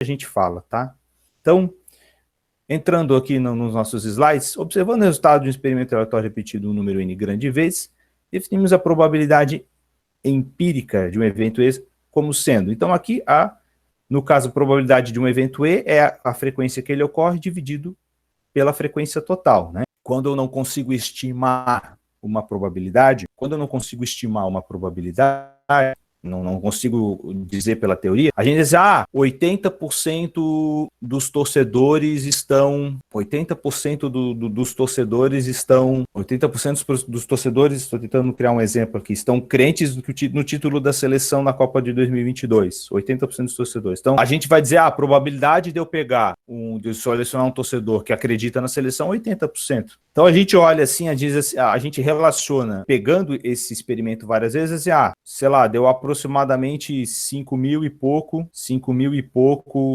a gente fala, tá? Então, entrando aqui nos nossos slides, observando o resultado de um experimento aleatório repetido um número n grande de vezes, definimos a probabilidade empírica de um evento E como sendo. Então, aqui, no caso, a probabilidade de um evento E é a frequência que ele ocorre dividido pela frequência total, né? Quando eu não consigo estimar uma probabilidade, não consigo dizer pela teoria, a gente diz, 80% dos torcedores estão, 80% dos torcedores estão, 80% dos torcedores, estou tentando criar um exemplo aqui, estão crentes no título da seleção na Copa de 2022, 80% dos torcedores. Então, a gente vai dizer, a probabilidade de eu pegar, de eu selecionar um torcedor que acredita na seleção, 80%. Então, a gente olha assim, a gente relaciona, pegando esse experimento várias vezes, assim, sei lá, deu aproximadamente 5 mil e pouco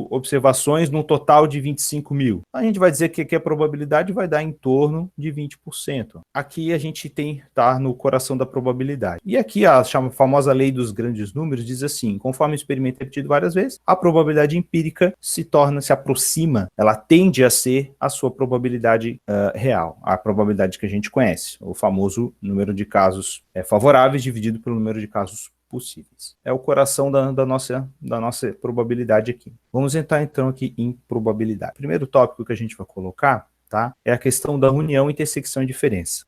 observações num total de 25 mil. A gente vai dizer que a probabilidade vai dar em torno de 20%. Aqui a gente tá no coração da probabilidade. E aqui a famosa lei dos grandes números diz assim, conforme o experimento é repetido várias vezes, a probabilidade empírica se aproxima, ela tende a ser a sua probabilidade real, a probabilidade que a gente conhece, o famoso número de casos favoráveis dividido pelo número de casos possíveis. É o coração da nossa probabilidade aqui. Vamos entrar então aqui em probabilidade. O primeiro tópico que a gente vai colocar, tá, é a questão da união, intersecção e diferença.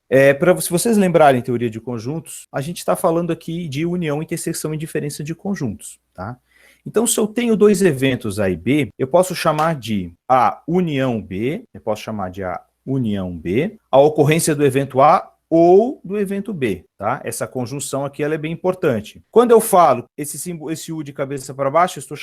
Se vocês lembrarem teoria de conjuntos, a gente está falando aqui de união, intersecção e diferença de conjuntos, tá? Então, se eu tenho dois eventos A e B, eu posso chamar de A união B, a ocorrência do evento A ou do evento B, tá? Essa conjunção aqui ela é bem importante. Quando eu falo esse U de cabeça para baixo, eu estou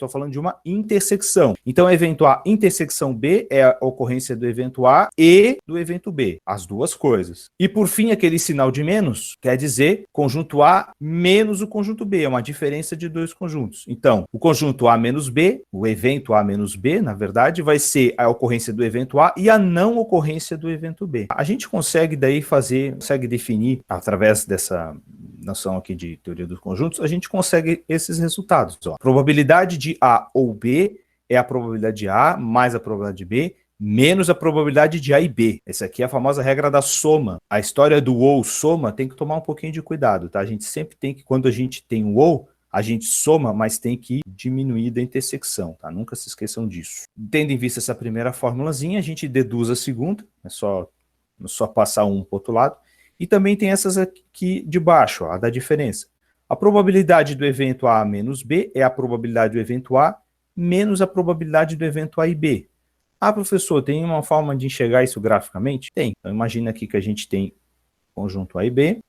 falando de uma intersecção. Então, evento A intersecção B é a ocorrência do evento A e do evento B, as duas coisas. E por fim, aquele sinal de menos quer dizer conjunto A menos o conjunto B, é uma diferença de dois conjuntos. Então, o conjunto A menos B, o evento A menos B, na verdade, vai ser a ocorrência do evento A e a não ocorrência do evento B. A gente consegue daí consegue definir, através dessa noção aqui de teoria dos conjuntos, a gente consegue esses resultados. A probabilidade de A ou B é a probabilidade de A mais a probabilidade de B menos a probabilidade de A e B. Essa aqui é a famosa regra da soma. A história do ou soma tem que tomar um pouquinho de cuidado, tá? A gente sempre tem que, quando a gente tem um ou, a gente soma, mas tem que diminuir da intersecção, tá? Nunca se esqueçam disso. Tendo em vista essa primeira formulazinha, a gente deduz a segunda, é só passar um para o outro lado. E também tem essas aqui de baixo, a da diferença. A probabilidade do evento A menos B é a probabilidade do evento A menos a probabilidade do evento A e B. Professor, tem uma forma de enxergar isso graficamente? Tem. Então, imagina aqui que a gente tem conjunto A e B.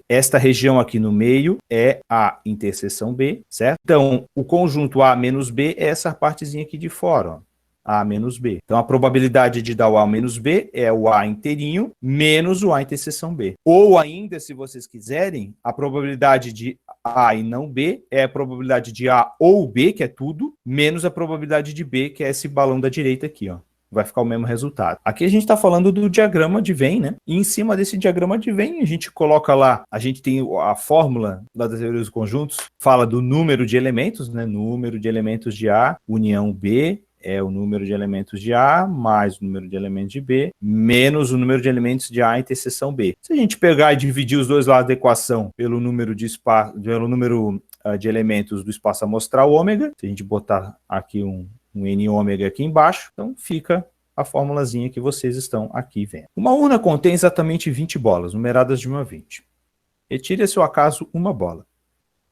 Esta região aqui no meio é a interseção B, certo? Então, o conjunto A menos B é essa partezinha aqui de fora, ó. A menos B. Então, a probabilidade de dar o A menos B é o A inteirinho menos o A interseção B. Ou ainda, se vocês quiserem, a probabilidade de A e não B é a probabilidade de A ou B, que é tudo, menos a probabilidade de B, que é esse balão da direita aqui, ó. Vai ficar o mesmo resultado. Aqui a gente está falando do diagrama de Venn, né? E em cima desse diagrama de Venn, a gente coloca lá, a gente tem a fórmula da teoria dos conjuntos, fala do número de elementos, né? Número de elementos de A, união B, é o número de elementos de A, mais o número de elementos de B, menos o número de elementos de A interseção B. Se a gente pegar e dividir os dois lados da equação pelo número de elementos do espaço amostral ômega, se a gente botar aqui um N ômega aqui embaixo, então fica a formulazinha que vocês estão aqui vendo. Uma urna contém exatamente 20 bolas, numeradas de 1 a 20. Retire, se ao acaso, uma bola.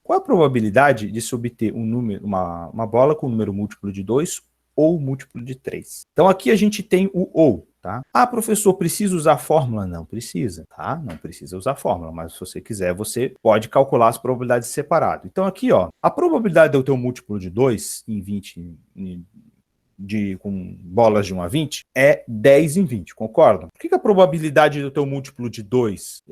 Qual a probabilidade de se obter uma bola com número múltiplo de 2 ou múltiplo de 3? Então aqui a gente tem o ou, tá? Professor, precisa usar a fórmula? Não precisa, tá? Não precisa usar a fórmula, mas se você quiser, você pode calcular as probabilidades separado. Então aqui, ó, a probabilidade de eu ter um múltiplo de 2 em 20, com bolas de 1 a 20, é 10 em 20, concordam? Por que a probabilidade de eu ter um múltiplo de 2,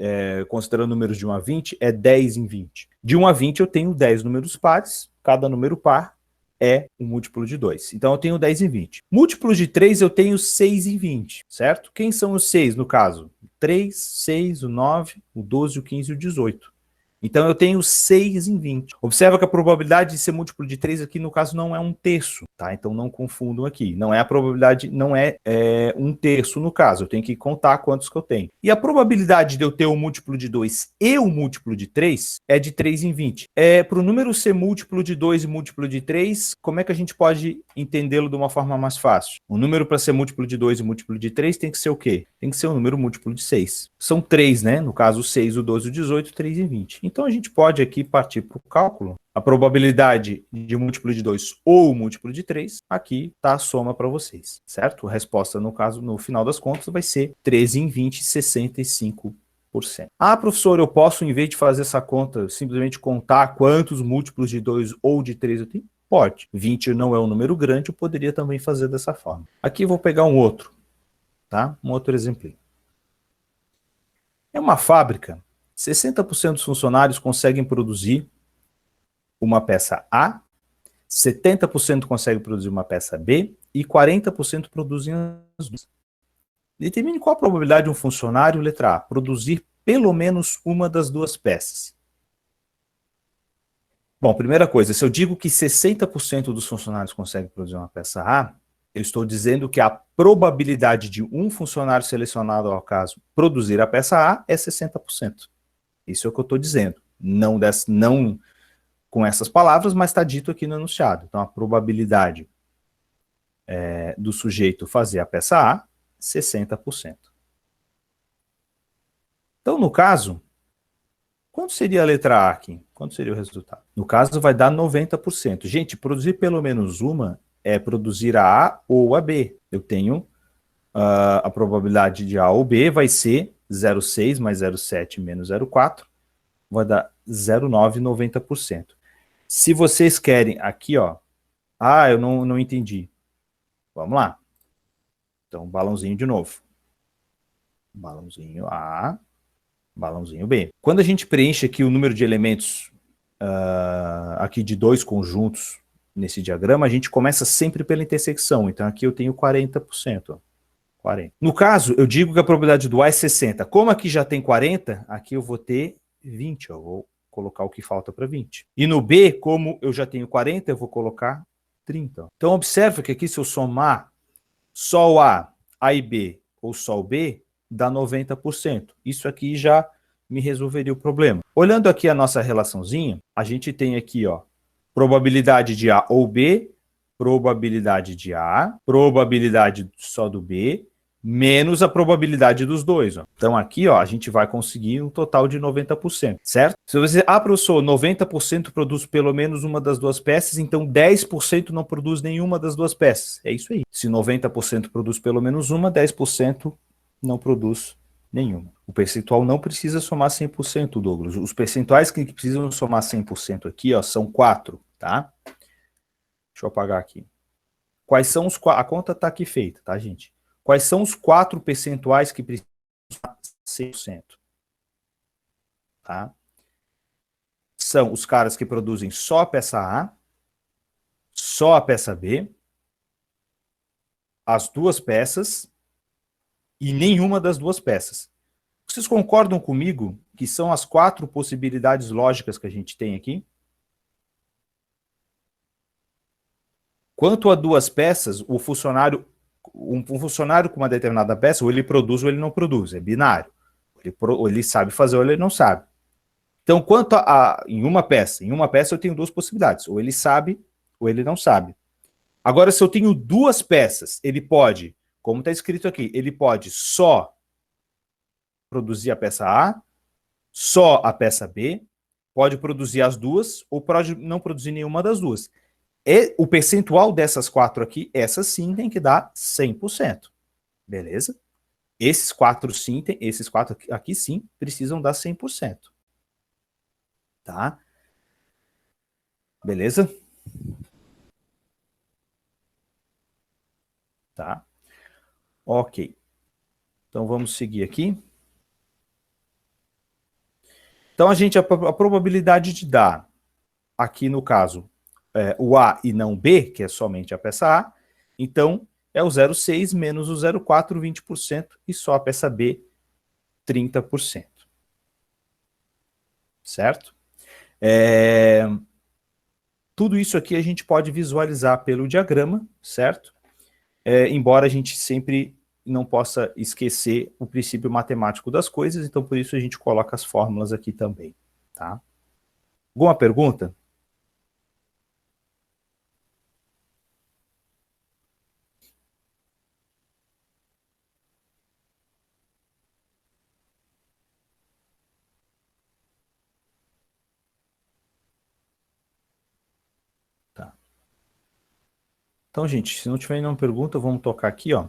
considerando números de 1 a 20, é 10 em 20? De 1 a 20 eu tenho 10 números pares, cada número par é um múltiplo de 2. Então, eu tenho 10 em 20. Múltiplos de 3, eu tenho 6 em 20, certo? Quem são os 6, no caso? 3, 6, o 9, o 12, o 15 e o 18. Então eu tenho 6 em 20. Observa que a probabilidade de ser múltiplo de 3 aqui, no caso, não é 1/3, tá? Então não confundam aqui. Não é a probabilidade, não é 1/3 no caso. Eu tenho que contar quantos que eu tenho. E a probabilidade de eu ter um múltiplo de 2 e um múltiplo de 3 é de 3 em 20. Para o número ser múltiplo de 2 e múltiplo de 3, como é que a gente pode entendê-lo de uma forma mais fácil? O número para ser múltiplo de 2 e múltiplo de 3 tem que ser o quê? Tem que ser um número múltiplo de 6. São 3, né? No caso, o 6, o 12, o 18, 3 e 20. Então a gente pode aqui partir para o cálculo. A probabilidade de múltiplo de 2 ou múltiplo de 3, aqui está a soma para vocês, certo? A resposta, no caso, no final das contas, vai ser 13 em 20, 65%. Ah, professor, eu posso, em vez de fazer essa conta, simplesmente contar quantos múltiplos de 2 ou de 3 eu tenho? Pode. 20 não é um número grande, eu poderia também fazer dessa forma. Aqui eu vou pegar um outro, tá? Um outro exemplo. É uma fábrica, 60% dos funcionários conseguem produzir uma peça A, 70% conseguem produzir uma peça B e 40% produzem as duas. Determine qual a probabilidade de um funcionário, letra A, produzir pelo menos uma das duas peças. Bom, primeira coisa, se eu digo que 60% dos funcionários conseguem produzir uma peça A, eu estou dizendo que a probabilidade de um funcionário selecionado ao caso produzir a peça A é 60%. Isso é o que eu estou dizendo. Não com essas palavras, mas está dito aqui no enunciado. Então, a probabilidade do sujeito fazer a peça A, 60%. Então, no caso, quanto seria a letra A aqui? Quanto seria o resultado? No caso, vai dar 90%. Gente, produzir pelo menos uma é produzir a A ou a B. Eu tenho a probabilidade de A ou B vai ser 0,6 mais 0,7 menos 0,4, vai dar 0,9, 90%. Se vocês querem aqui, ó, eu não entendi. Vamos lá. Então, balãozinho de novo. Balãozinho A, balãozinho B. Quando a gente preenche aqui o número de elementos aqui de dois conjuntos nesse diagrama, a gente começa sempre pela intersecção. Então, aqui eu tenho 40%. Ó. 40. No caso, eu digo que a probabilidade do A é 60. Como aqui já tem 40, aqui eu vou ter 20. Ó. Vou colocar o que falta para 20. E no B, como eu já tenho 40, eu vou colocar 30. Ó. Então, observa que aqui, se eu somar só o A e B, ou só o B, dá 90%. Isso aqui já me resolveria o problema. Olhando aqui a nossa relaçãozinha, a gente tem aqui, ó, probabilidade de A ou B, probabilidade de A, probabilidade só do B, menos a probabilidade dos dois. Ó. Então aqui, ó, a gente vai conseguir um total de 90%, certo? Se você, professor, 90% produz pelo menos uma das duas peças, então 10% não produz nenhuma das duas peças. É isso aí. Se 90% produz pelo menos uma, 10% não produz nenhuma. O percentual não precisa somar 100%, Douglas. Os percentuais que precisam somar 100% aqui, ó, são 4, tá? Deixa eu apagar aqui. Quais são os 4? A conta está aqui feita, tá, gente? Quais são os 4 percentuais que precisam somar 100%? Tá? São os caras que produzem só a peça A, só a peça B, as duas peças e nenhuma das duas peças. Vocês concordam comigo que são as 4 possibilidades lógicas que a gente tem aqui? Quanto a duas peças, um funcionário com uma determinada peça, ou ele produz ou ele não produz, é binário. Ou ele sabe fazer ou ele não sabe. Então, quanto em uma peça eu tenho 2 possibilidades, ou ele sabe ou ele não sabe. Agora, se eu tenho 2 peças, ele pode, como está escrito aqui, ele pode só produzir a peça A, só a peça B, pode produzir as duas, ou pode não produzir nenhuma das duas. O percentual dessas 4 aqui, essas sim tem que dar 100%. Beleza? Esses 4 sim, esses 4 aqui sim precisam dar 100%. Tá? Beleza? Tá? Ok. Então vamos seguir aqui. Então a probabilidade de dar, aqui no caso, o A e não B, que é somente a peça A, então é o 0,6 menos o 0,4, 20%, e só a peça B, 30%. Certo? Tudo isso aqui a gente pode visualizar pelo diagrama, certo? Embora a gente sempre não possa esquecer o princípio matemático das coisas, então por isso a gente coloca as fórmulas aqui também, tá? Alguma pergunta? Tá. Então, gente, se não tiver nenhuma pergunta, vamos tocar aqui, ó.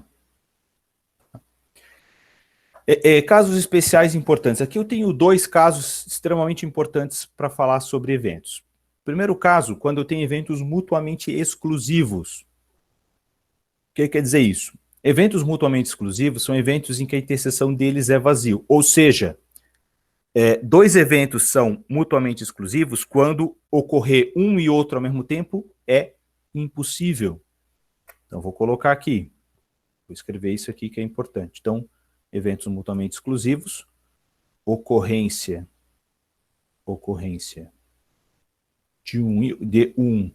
Casos especiais importantes. Aqui eu tenho 2 casos extremamente importantes para falar sobre eventos. Primeiro caso, quando eu tenho eventos mutuamente exclusivos. O que quer dizer isso? Eventos mutuamente exclusivos são eventos em que a interseção deles é vazio. Ou seja, 2 eventos são mutuamente exclusivos quando ocorrer um e outro ao mesmo tempo é impossível. Então, vou colocar aqui. Vou escrever isso aqui que é importante. Então, eventos mutuamente exclusivos, ocorrência de um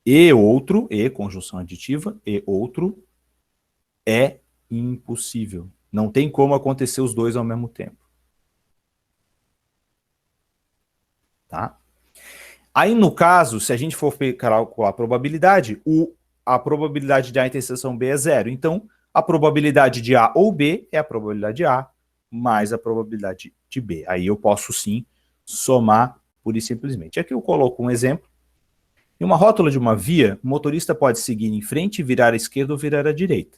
e outro, e conjunção aditiva, e outro, é impossível. Não tem como acontecer os dois ao mesmo tempo. Tá? Aí, no caso, se a gente for calcular a probabilidade, a probabilidade de A interseção B é 0. Então, a probabilidade de A ou B é a probabilidade de A mais a probabilidade de B. Aí eu posso, sim, somar pura e simplesmente. Aqui eu coloco um exemplo. Em uma rótula de uma via, o motorista pode seguir em frente, virar à esquerda ou virar à direita.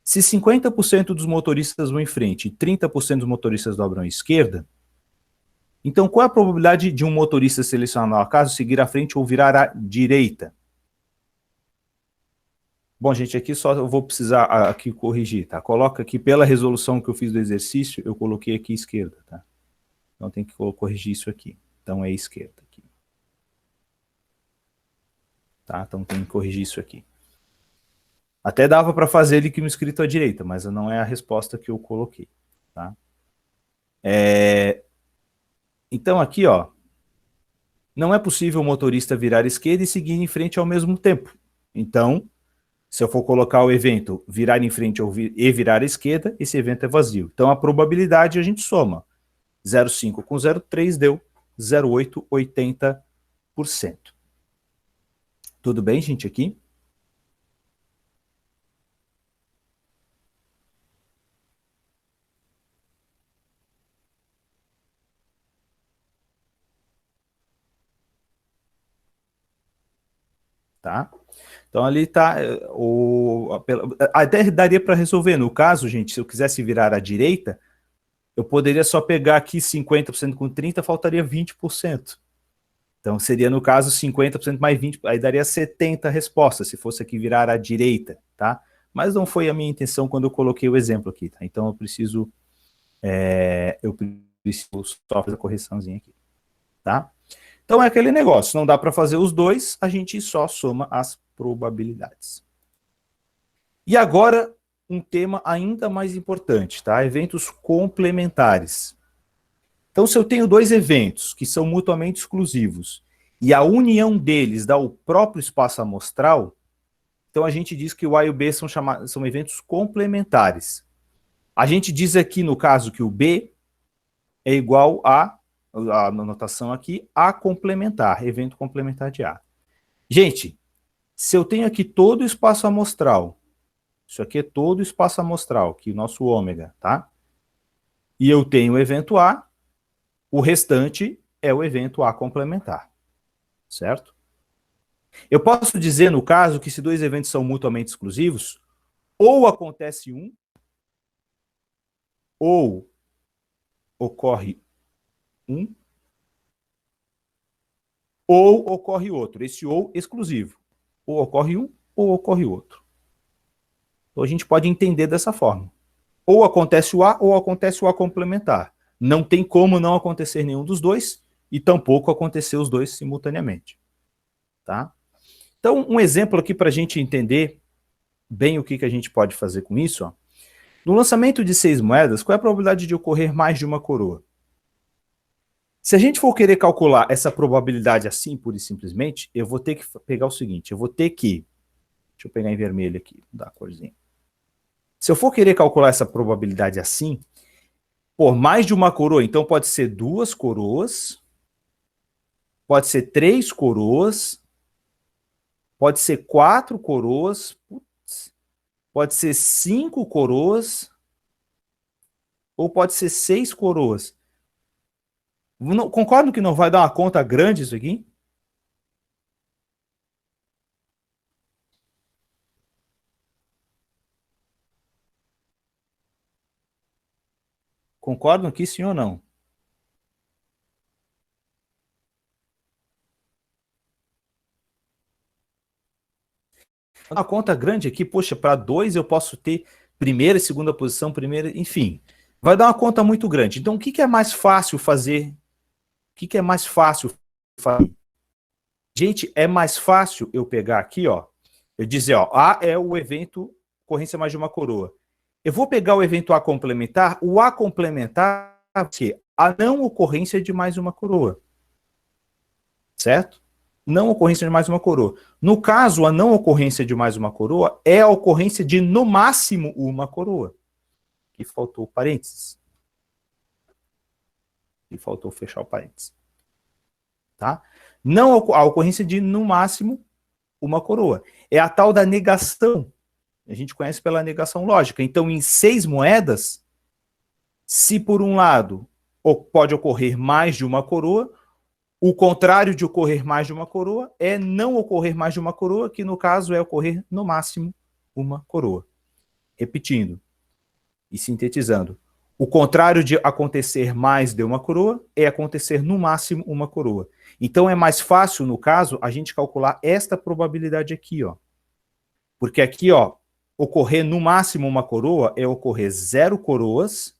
Se 50% dos motoristas vão em frente e 30% dos motoristas dobram à esquerda, então qual é a probabilidade de um motorista selecionado ao acaso seguir à frente ou virar à direita? Bom, gente, aqui só eu vou precisar aqui corrigir, tá? Coloca aqui, pela resolução que eu fiz do exercício, eu coloquei aqui esquerda, tá? Então tem que corrigir isso aqui. Então é esquerda aqui. Tá? Então tem que corrigir isso aqui. Até dava para fazer ele aqui no escrito à direita, mas não é a resposta que eu coloquei, tá? Então aqui, ó, não é possível o motorista virar à esquerda e seguir em frente ao mesmo tempo. Então, se eu for colocar o evento virar em frente e virar à esquerda, esse evento é vazio. Então a probabilidade a gente soma. 0,5 com 0,3 deu 0,880%. Tudo bem, gente, aqui? Tá? Então ali está até daria para resolver. No caso, gente, se eu quisesse virar à direita, eu poderia só pegar aqui 50% com 30%, faltaria 20%. Então seria, no caso, 50% mais 20%, aí daria 70 respostas, se fosse aqui virar à direita, tá? Mas não foi a minha intenção quando eu coloquei o exemplo aqui, tá? Então eu preciso só fazer a correçãozinha aqui, tá? Então é aquele negócio, não dá para fazer os dois, a gente só soma as probabilidades. E agora, um tema ainda mais importante, tá? Eventos complementares. Então, se eu tenho 2 eventos que são mutuamente exclusivos e a união deles dá o próprio espaço amostral, então a gente diz que o A e o B são eventos complementares. A gente diz aqui, no caso, que o B é igual a notação aqui, A complementar, evento complementar de A. Gente, se eu tenho aqui todo o espaço amostral, isso aqui é todo o espaço amostral, aqui o nosso ômega, tá? E eu tenho o evento A, o restante é o evento A complementar, certo? Eu posso dizer, no caso, que se 2 eventos são mutuamente exclusivos, ou acontece um, ou ocorre um, ou ocorre outro. Esse ou exclusivo. Ou ocorre um, ou ocorre outro. Então a gente pode entender dessa forma. Ou acontece o A, ou acontece o A complementar. Não tem como não acontecer nenhum dos dois, e tampouco acontecer os dois simultaneamente. Tá? Então, um exemplo aqui para a gente entender bem o que a gente pode fazer com isso. Ó. No lançamento de 6 moedas, qual é a probabilidade de ocorrer mais de uma coroa? Se a gente for querer calcular essa probabilidade assim, pura e simplesmente, eu vou ter que pegar o seguinte, eu vou ter que... Deixa eu pegar em vermelho aqui, dar a corzinha. Se eu for querer calcular essa probabilidade assim, por mais de uma coroa, então pode ser 2 coroas, pode ser 3 coroas, pode ser 4 coroas, pode ser 5 coroas, ou pode ser 6 coroas. Não, concordo que não vai dar uma conta grande isso aqui? Concordam aqui, sim ou não? Uma conta grande aqui, poxa, para 2 eu posso ter primeira e segunda posição, primeira, enfim. Vai dar uma conta muito grande. Então, o que é mais fácil fazer? O que é mais fácil fazer? Gente, é mais fácil eu pegar aqui, ó, eu dizer, ó, A é o evento ocorrência mais de uma coroa. Eu vou pegar o evento A complementar, o A complementar é o quê? A não ocorrência de mais uma coroa. Certo? Não ocorrência de mais uma coroa. No caso, a não ocorrência de mais uma coroa é a ocorrência de, no máximo, uma coroa. E faltou parênteses. E faltou fechar o parênteses. Tá? Não a ocorrência de, no máximo, uma coroa. É a tal da negação. A gente conhece pela negação lógica. Então, em 6 moedas, se por um lado pode ocorrer mais de uma coroa, o contrário de ocorrer mais de uma coroa é não ocorrer mais de uma coroa, que no caso é ocorrer no máximo uma coroa. Repetindo e sintetizando. O contrário de acontecer mais de uma coroa é acontecer no máximo uma coroa. Então é mais fácil, no caso, a gente calcular esta probabilidade aqui, ó. Porque aqui, ó, ocorrer no máximo uma coroa é ocorrer 0 coroas,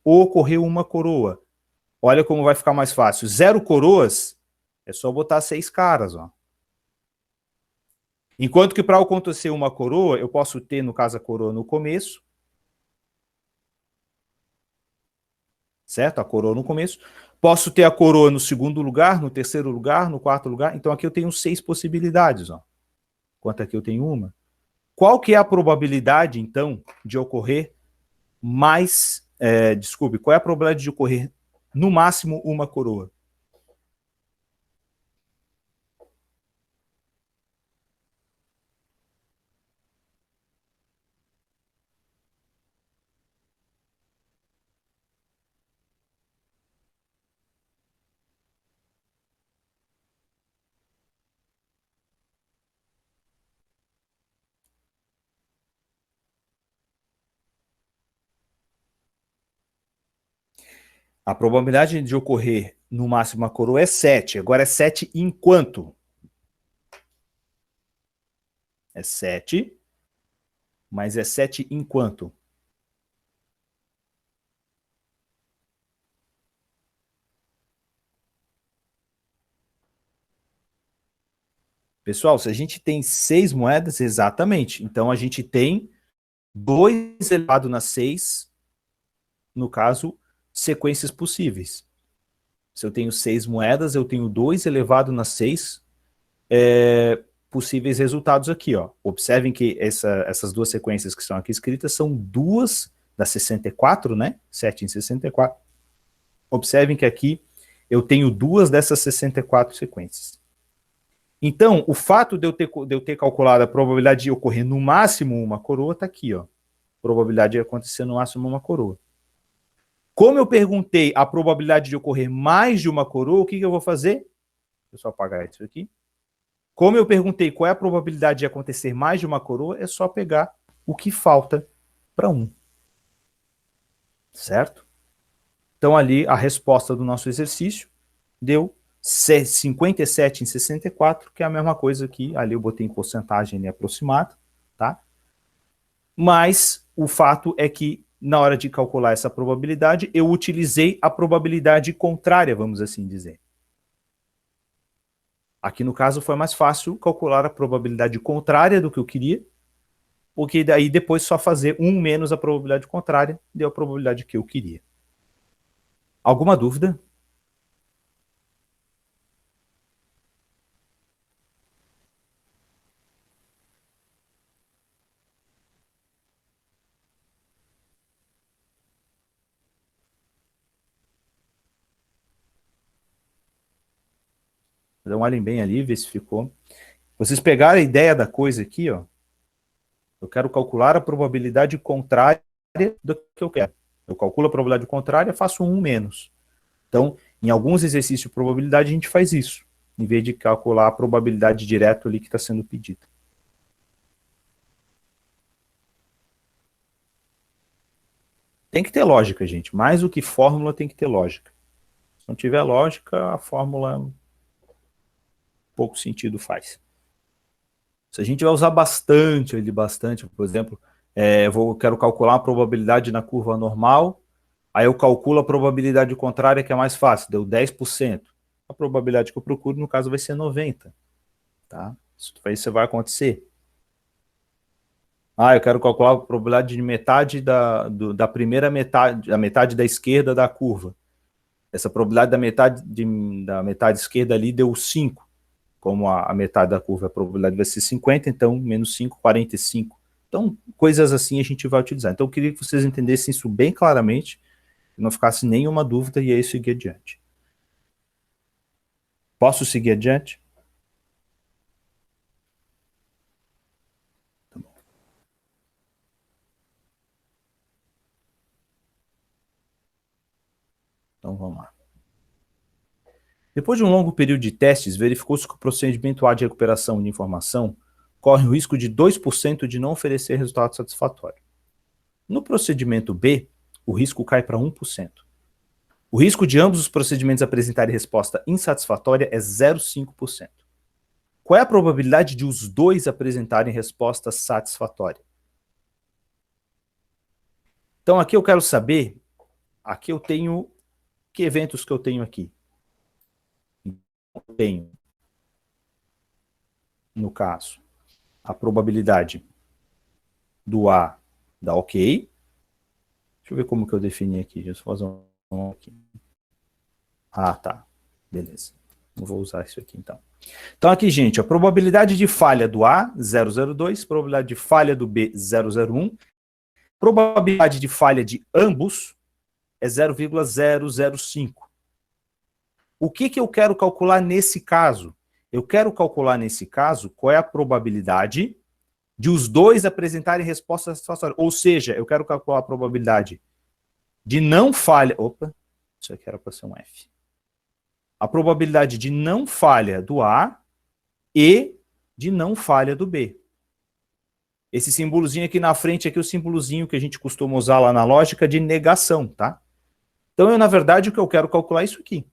ou ocorrer uma coroa. Olha como vai ficar mais fácil. 0 coroas, é só botar 6 caras, ó. Enquanto que para acontecer uma coroa, eu posso ter, no caso, a coroa no começo. Certo? A coroa no começo. Posso ter a coroa no segundo lugar, no terceiro lugar, no quarto lugar. Então aqui eu tenho 6 possibilidades, ó. Enquanto aqui eu tenho uma. Qual que é a probabilidade, então, de ocorrer mais... desculpe, qual é a probabilidade de ocorrer, no máximo, uma coroa? A probabilidade de ocorrer no máximo uma coroa é 7. Agora é 7 em quanto? É 7, mas é 7 em quanto? Pessoal, se a gente tem 6 moedas, exatamente. Então a gente tem 2 elevado na 6, no caso, sequências possíveis. Se eu tenho 6 moedas, eu tenho 2 elevado na 6 possíveis resultados aqui, ó. Observem que essas duas sequências que estão aqui escritas são duas das 64, né? 7 em 64. Observem que aqui eu tenho duas dessas 64 sequências. Então, o fato de eu ter calculado a probabilidade de ocorrer no máximo uma coroa está aqui, ó. Probabilidade de acontecer no máximo uma coroa. Como eu perguntei a probabilidade de ocorrer mais de uma coroa, o que eu vou fazer? Deixa eu só apagar isso aqui. Como eu perguntei qual é a probabilidade de acontecer mais de uma coroa, é só pegar o que falta para 1. Certo? Então, ali, a resposta do nosso exercício deu 57 em 64, que é a mesma coisa que ali eu botei em porcentagem aproximada, tá? Mas o fato é que, na hora de calcular essa probabilidade, eu utilizei a probabilidade contrária, vamos assim dizer. Aqui, no caso, foi mais fácil calcular a probabilidade contrária do que eu queria, porque daí depois só fazer 1 menos a probabilidade contrária deu a probabilidade que eu queria. Alguma dúvida? Dá um olhem bem ali, ver se ficou. Vocês pegaram a ideia da coisa aqui, ó. Eu quero calcular a probabilidade contrária do que eu quero. Eu calculo a probabilidade contrária, faço um menos. Então, em alguns exercícios de probabilidade, a gente faz isso, em vez de calcular a probabilidade direto ali que está sendo pedida. Tem que ter lógica, gente. Mais do que fórmula, tem que ter lógica. Se não tiver lógica, a fórmula pouco sentido faz. Se a gente vai usar bastante, por exemplo, quero calcular a probabilidade na curva normal, aí eu calculo a probabilidade contrária, que é mais fácil, deu 10%. A probabilidade que eu procuro, no caso, vai ser 90%. Tá? Isso vai acontecer. Eu quero calcular a probabilidade de metade da primeira metade, a metade da esquerda da curva. Essa probabilidade da metade esquerda ali deu 5. Como a metade da curva, a probabilidade vai ser 50, então menos 5, 45. Então, coisas assim a gente vai utilizar. Então, eu queria que vocês entendessem isso bem claramente, que não ficasse nenhuma dúvida, e aí seguir adiante. Posso seguir adiante? Tá bom. Então, vamos lá. Depois de um longo período de testes, verificou-se que o procedimento A de recuperação de informação corre o risco de 2% de não oferecer resultado satisfatório. No procedimento B, o risco cai para 1%. O risco de ambos os procedimentos apresentarem resposta insatisfatória é 0,5%. Qual é a probabilidade de os dois apresentarem resposta satisfatória? Então, aqui eu quero saber, aqui eu tenho, que eventos que eu tenho aqui? Eu tenho, no caso, a probabilidade do A dar ok. Deixa eu ver como que eu defini aqui. Deixa eu fazer um aqui. Tá. Beleza. Não vou usar isso aqui, então. Então, aqui, gente, a probabilidade de falha do A, 0,02, probabilidade de falha do B, 0,01, probabilidade de falha de ambos é 0,005. O que eu quero calcular nesse caso? Eu quero calcular nesse caso qual é a probabilidade de os dois apresentarem resposta satisfatória. Ou seja, eu quero calcular a probabilidade de não falha. Opa, isso aqui era para ser um F. A probabilidade de não falha do A e de não falha do B. Esse símbolozinho aqui na frente aqui é o símbolozinho que a gente costuma usar lá na lógica de negação, tá? Então, na verdade, o que eu quero calcular é isso aqui.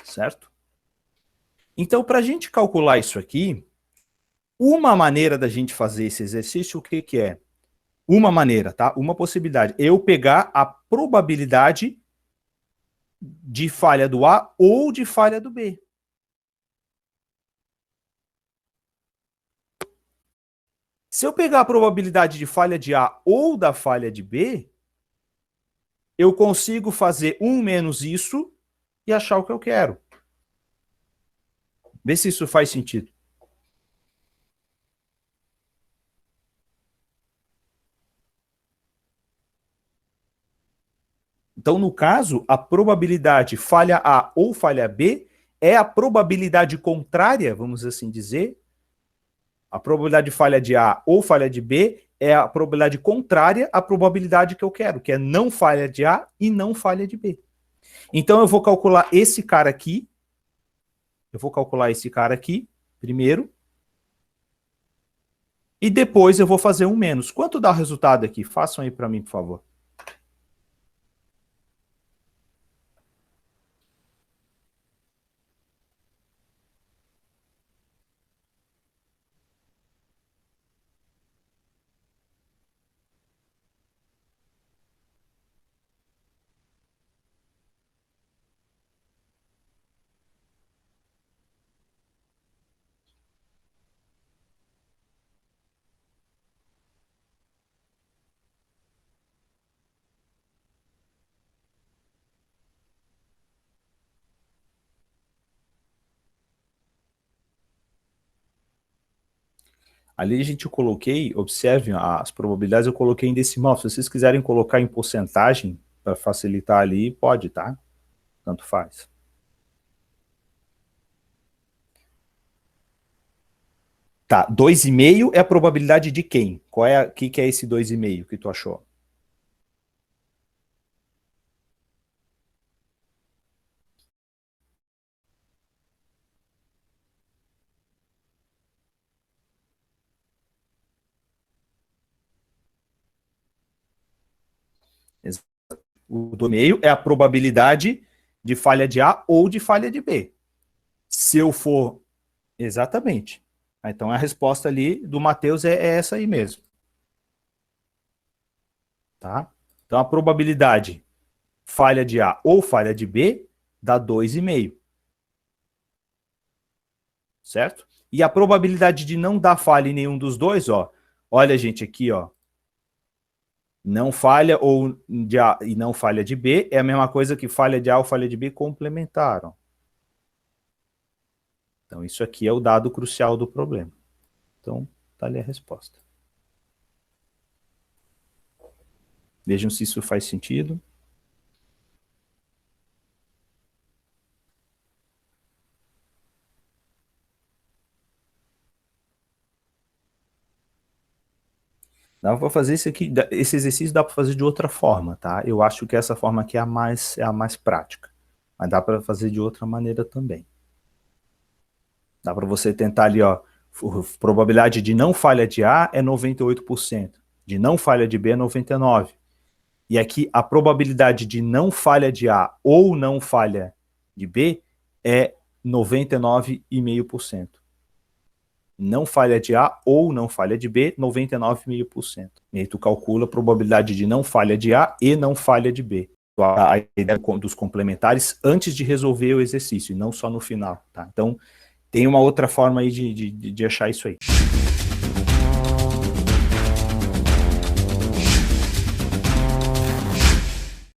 Certo? Então, para a gente calcular isso aqui, uma maneira da gente fazer esse exercício, o que, que é? Uma maneira, tá? Uma possibilidade. Eu pegar a probabilidade de falha do A ou de falha do B. Se eu pegar a probabilidade de falha de A ou da falha de B, eu consigo fazer um menos isso e achar o que eu quero. Vê se isso faz sentido. Então, no caso, a probabilidade falha A ou falha B é a probabilidade contrária, vamos assim dizer. A probabilidade de falha de A ou falha de B é a probabilidade contrária à probabilidade que eu quero, que é não falha de A e não falha de B. Então, eu vou calcular esse cara aqui. Eu vou calcular esse cara aqui, primeiro. E depois eu vou fazer um menos. Quanto dá o resultado aqui? Façam aí para mim, por favor. Ali a gente eu coloquei, observem as probabilidades, eu coloquei em decimal. Se vocês quiserem colocar em porcentagem, para facilitar ali, pode, tá? Tanto faz. Tá, 2,5 é a probabilidade de quem? Qual é, que é esse 2,5 que tu achou? O 2,5 é a probabilidade de falha de A ou de falha de B. Se eu for... Exatamente. Então a resposta ali do Matheus é essa aí mesmo. Tá? Então a probabilidade falha de A ou falha de B dá 2,5. Certo? E a probabilidade de não dar falha em nenhum dos dois, ó. Olha, gente, aqui, ó. Não falha ou de A e não falha de B é a mesma coisa que falha de A ou falha de B complementaram. Então, isso aqui é o dado crucial do problema. Então, tá ali a resposta. Vejam se isso faz sentido. Dá para fazer isso aqui, esse exercício dá para fazer de outra forma, tá? Eu acho que essa forma aqui é a mais prática. Mas dá para fazer de outra maneira também. Dá para você tentar ali, ó, probabilidade de não falha de A é 98%, de não falha de B é 99%. E aqui a probabilidade de não falha de A ou não falha de B é 99,5%. Não falha de A ou não falha de B, 99,5%. E aí tu calcula a probabilidade de não falha de A e não falha de B. A ideia dos complementares antes de resolver o exercício, e não só no final. Tá? Então, tem uma outra forma aí de achar isso aí.